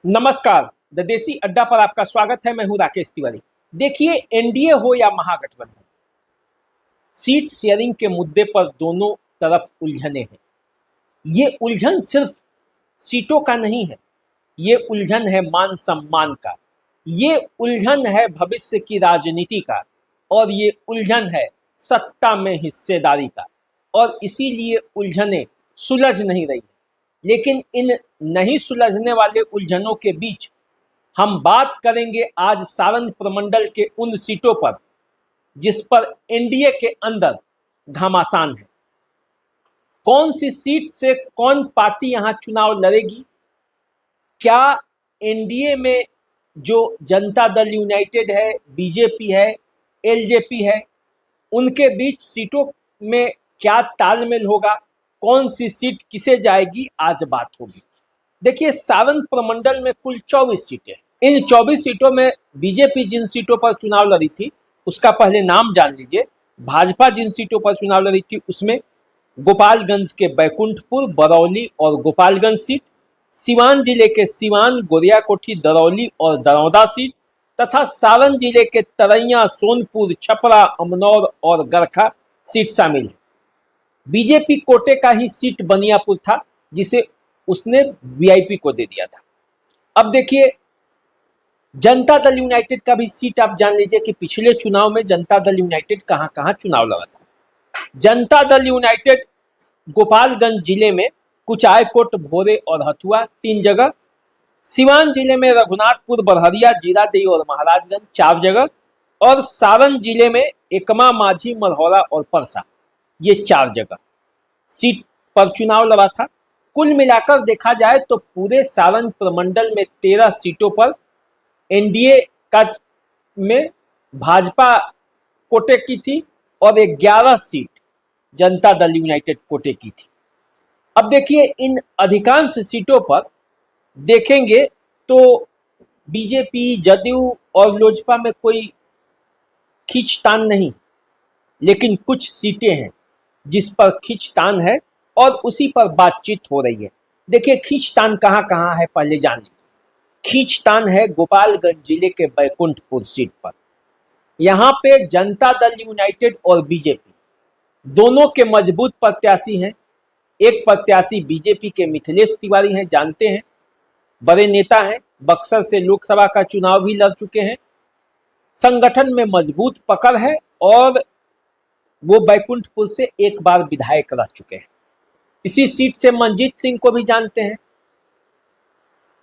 नमस्कार। द देसी अड्डा पर आपका स्वागत है। मैं हूं राकेश तिवारी। देखिए, एनडीए हो या महागठबंधन, सीट शेयरिंग के मुद्दे पर दोनों तरफ उलझने हैं। ये उलझन सिर्फ सीटों का नहीं है, ये उलझन है मान सम्मान का, ये उलझन है भविष्य की राजनीति का, और ये उलझन है सत्ता में हिस्सेदारी का। और इसीलिए उलझनें सुलझ नहीं रही। लेकिन इन नहीं सुलझने वाले उलझनों के बीच हम बात करेंगे आज सारण प्रमंडल के उन सीटों पर जिस पर एनडीए के अंदर घमासान है। कौन सी सीट से कौन पार्टी यहां चुनाव लड़ेगी? क्या एनडीए में जो जनता दल यूनाइटेड है, बीजेपी है, एलजेपी है, उनके बीच सीटों में क्या तालमेल होगा? कौन सी सीट किसे जाएगी, आज बात होगी। देखिए, सारण प्रमंडल में कुल 24 सीटें। इन 24 सीटों में बीजेपी जिन सीटों पर चुनाव लड़ी थी उसका पहले नाम जान लीजिए। भाजपा जिन सीटों पर चुनाव लड़ी थी उसमें गोपालगंज के बैकुंठपुर, बरौली और गोपालगंज सीट, सिवान जिले के सिवान, गोरियाकोठी, दरौली और दरौदा सीट, तथा सारण जिले के तरैया, सोनपुर, छपरा, अमनौर और गरखा सीट शामिल है। बीजेपी कोटे का ही सीट बनियापुर था जिसे उसने वीआईपी को दे दिया था। अब देखिए, जनता दल यूनाइटेड का भी सीट आप जान लीजिए कि पिछले चुनाव में जनता दल यूनाइटेड कहां कहां चुनाव लड़ा था। जनता दल यूनाइटेड गोपालगंज जिले में कुचायकोट, भोरे और हथुआ 3 जगह, सिवान जिले में रघुनाथपुर, बरहरिया, जीरादेई और महाराजगंज 4 जगह, और सारण जिले में एकमा, माझी, मरहौरा और परसा, ये 4 जगह सीट पर चुनाव लड़ा था। कुल मिलाकर देखा जाए तो पूरे सारण प्रमंडल में 13 सीटों पर एनडीए का में भाजपा कोटे की थी और 11 सीट जनता दल यूनाइटेड कोटे की थी। अब देखिए, इन अधिकांश सीटों पर देखेंगे तो बीजेपी, जदयू और लोजपा में कोई खींचतान नहीं, लेकिन कुछ सीटें हैं जिस पर खींचतान है और उसी पर बातचीत हो रही है। देखिए, खींचतान कहां कहां है पहले जान लीजिए। खींचतान है गोपालगंज जिले के बैकुंठपुर सीट पर। यहां पे जनता दल यूनाइटेड और बीजेपी दोनों के मजबूत प्रत्याशी हैं। एक प्रत्याशी बीजेपी के मिथिलेश तिवारी हैं, जानते हैं, बड़े नेता हैं, बक्सर से लोकसभा का चुनाव भी लड़ चुके हैं, संगठन में मजबूत पकड़ है और वो बैकुंठपुर से एक बार विधायक रह चुके हैं। इसी सीट से मनजीत सिंह को भी जानते हैं,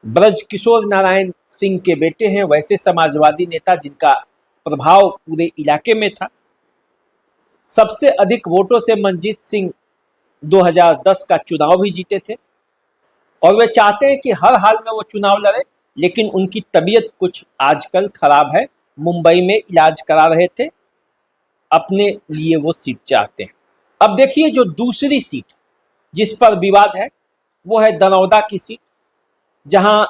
ब्रजकिशोर नारायण सिंह के बेटे हैं, वैसे समाजवादी नेता जिनका प्रभाव पूरे इलाके में था। सबसे अधिक वोटों से मनजीत सिंह 2010 का चुनाव भी जीते थे और वे चाहते हैं कि हर हाल में वो चुनाव लड़े, लेकिन उनकी तबीयत कुछ आजकल खराब है। मुंबई में इलाज करा रहे थे, अपने लिए वो सीट चाहते हैं। अब देखिए, जो दूसरी सीट जिस पर विवाद है वो है दरौदा की सीट, जहां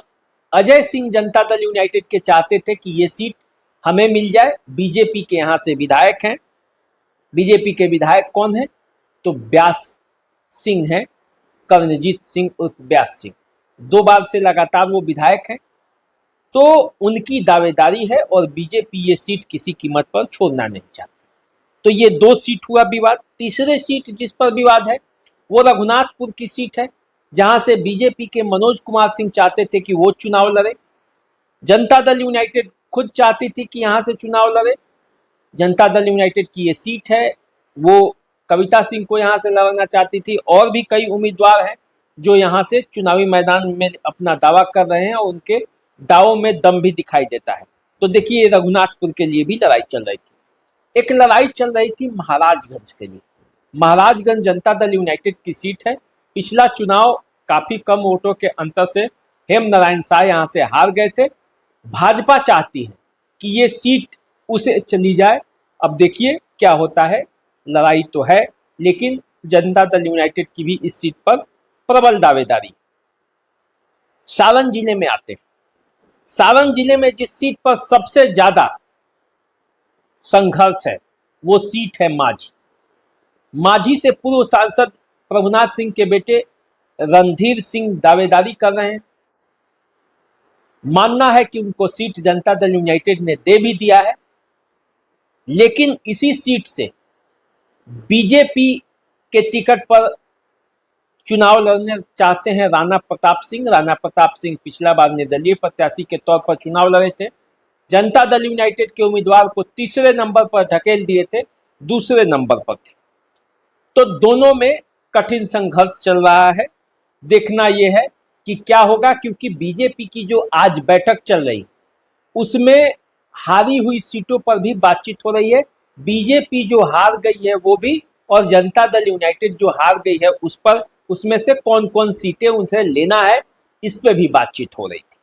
अजय सिंह जनता दल यूनाइटेड के चाहते थे कि ये सीट हमें मिल जाए। बीजेपी के यहां से विधायक हैं। बीजेपी के विधायक कौन है? तो व्यास सिंह हैं, कर्णजीत सिंह उर्फ व्यास सिंह। 2 बार से लगातार वो विधायक हैं, तो उनकी दावेदारी है और बीजेपी ये सीट किसी कीमत पर छोड़ना नहीं चाहती। तो ये 2 सीट हुआ विवाद। तीसरे सीट जिस पर विवाद है वो रघुनाथपुर की सीट है, जहां से बीजेपी के मनोज कुमार सिंह चाहते थे कि वो चुनाव लड़े। जनता दल यूनाइटेड खुद चाहती थी कि यहां से चुनाव लड़े। जनता दल यूनाइटेड की ये सीट है, वो कविता सिंह को यहां से लड़ना चाहती थी, और भी कई उम्मीदवार हैं जो यहां से चुनावी मैदान में अपना दावा कर रहे हैं और उनके दावों में दम भी दिखाई देता है। तो देखिए, रघुनाथपुर के लिए भी लड़ाई चल रही थी। एक लड़ाई चल रही थी महाराजगंज के लिए। महाराजगंज जनता दल यूनाइटेड की सीट है। पिछला चुनाव काफी कम वोटों के अंतर से हेम नारायण शाह यहां से हार गए थे। भाजपा चाहती है कि ये सीट उसे चली जाए। अब देखिए क्या होता है। लड़ाई तो है, लेकिन जनता दल यूनाइटेड की भी इस सीट पर प्रबल दावेदारी। सारण जिले में आते हैं। सारण जिले में जिस सीट पर सबसे ज्यादा संघर्ष है वो सीट है माझी। माझी से पूर्व सांसद प्रभुनाथ सिंह के बेटे रणधीर सिंह दावेदारी कर रहे हैं। मानना है कि उनको सीट जनता दल यूनाइटेड ने दे भी दिया है, लेकिन इसी सीट से बीजेपी के टिकट पर चुनाव लड़ने चाहते हैं राणा प्रताप सिंह। राणा प्रताप सिंह पिछला बार निर्दलीय प्रत्याशी के तौर पर चुनाव लड़े थे। जनता दल यूनाइटेड के उम्मीदवार को तीसरे नंबर पर ढकेल दिए थे, दूसरे नंबर पर थे। तो दोनों में कठिन संघर्ष चल रहा है। देखना यह है कि क्या होगा, क्योंकि बीजेपी की जो आज बैठक चल रही उसमें हारी हुई सीटों पर भी बातचीत हो रही है। बीजेपी जो हार गई है वो भी, और जनता दल यूनाइटेड जो हार गई है उस पर, उसमें से कौन कौन सीटें उनसे लेना है इस पर भी बातचीत हो रही थी।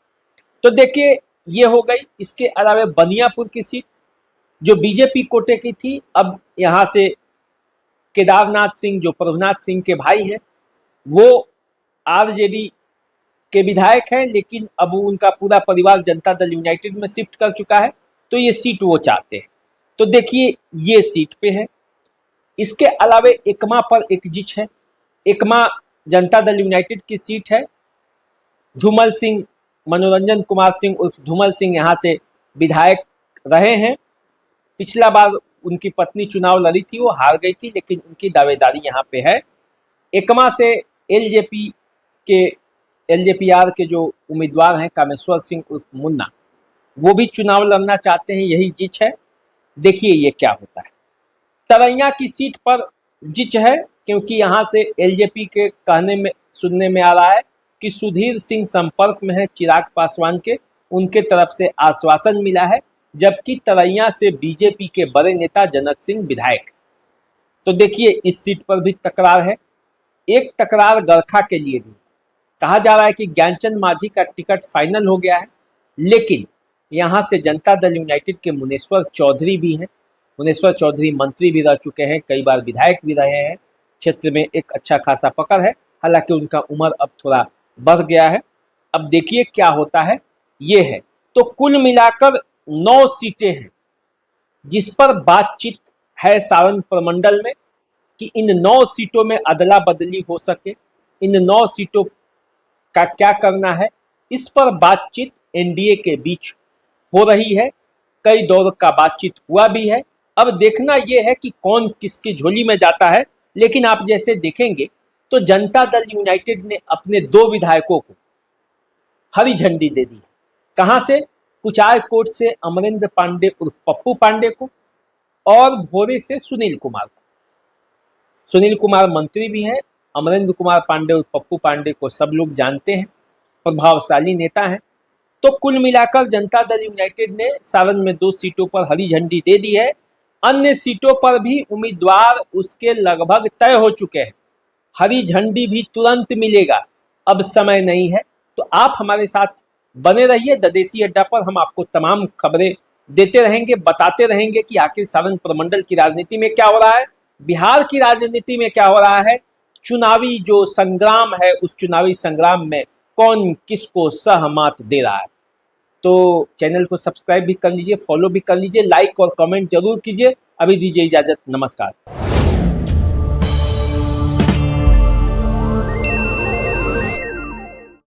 तो देखिए ये हो गई। इसके अलावा बनियापुर की सीट जो बीजेपी कोटे की थी, अब यहाँ से केदारनाथ सिंह जो प्रभुनाथ सिंह के भाई हैं वो आरजेडी के विधायक हैं, लेकिन अब उनका पूरा परिवार जनता दल यूनाइटेड में शिफ्ट कर चुका है, तो ये सीट वो चाहते हैं। तो देखिए ये सीट पे है। इसके अलावा एकमा पर एक जिच है। एकमा जनता दल यूनाइटेड की सीट है। धूमल सिंह, मनोरंजन कुमार सिंह उर्फ धूमल सिंह यहाँ से विधायक रहे हैं। पिछला बार उनकी पत्नी चुनाव लड़ी थी, वो हार गई थी, लेकिन उनकी दावेदारी यहाँ पे है। एकमा से एलजेपीआर के जो उम्मीदवार हैं कामेश्वर सिंह उर्फ मुन्ना, वो भी चुनाव लड़ना चाहते हैं। यही जिच है। देखिए ये क्या होता है। तरैया की सीट पर जिच है, क्योंकि यहाँ से एलजेपी के कहने में सुनने में आ रहा है कि सुधीर सिंह संपर्क में है चिराग पासवान के, उनके तरफ से आश्वासन मिला है, जबकि तरैया से बीजेपी के बड़े नेता जनक सिंह विधायक। तो देखिए इस सीट पर भी तकरार है। एक तकरार गरखा के लिए भी। कहा जा रहा है कि ज्ञानचंद मांझी का टिकट फाइनल हो गया है, लेकिन यहाँ से जनता दल यूनाइटेड के मुनेश्वर चौधरी भी हैं। मुनेश्वर चौधरी मंत्री भी रह चुके हैं, कई बार विधायक भी रहे हैं, क्षेत्र में एक अच्छा खासा पकड़ है। हालांकि उनका उम्र अब थोड़ा बढ़ गया है। अब देखिए क्या होता है। ये है तो कुल मिलाकर 9 सीटें हैं जिस पर बातचीत है सारण प्रमंडल में कि इन 9 सीटों में अदला बदली हो सके। इन 9 सीटों का क्या करना है, इस पर बातचीत एनडीए के बीच हो रही है। कई दौर का बातचीत हुआ भी है। अब देखना यह है कि कौन किसकी झोली में जाता है। लेकिन आप जैसे देखेंगे तो जनता दल यूनाइटेड ने अपने 2 विधायकों को हरी झंडी दे दी। कहां से? कुचायकोट से अमरेंद्र पांडे उर्फ पप्पू पांडे को, और भोरे से सुनील कुमार को। सुनील कुमार मंत्री भी हैं। अमरेंद्र कुमार पांडे और पप्पू पांडे को सब लोग जानते हैं, प्रभावशाली नेता हैं। तो कुल मिलाकर जनता दल यूनाइटेड ने सारण में 2 सीटों पर हरी झंडी दे दी है। अन्य सीटों पर भी उम्मीदवार उसके लगभग तय हो चुके हैं। हरी झंडी भी तुरंत मिलेगा, अब समय नहीं है। तो आप हमारे साथ बने रहिए द देसी अड्डा पर। हम आपको तमाम खबरें देते रहेंगे, बताते रहेंगे कि आखिर सारण प्रमंडल की राजनीति में क्या हो रहा है, बिहार की राजनीति में क्या हो रहा है, चुनावी जो संग्राम है उस चुनावी संग्राम में कौन किसको सहमत दे रहा है। तो चैनल को सब्सक्राइब भी कर लीजिए, फॉलो भी कर लीजिए, लाइक और कमेंट जरूर कीजिए। अभी दीजिए इजाजत, नमस्कार।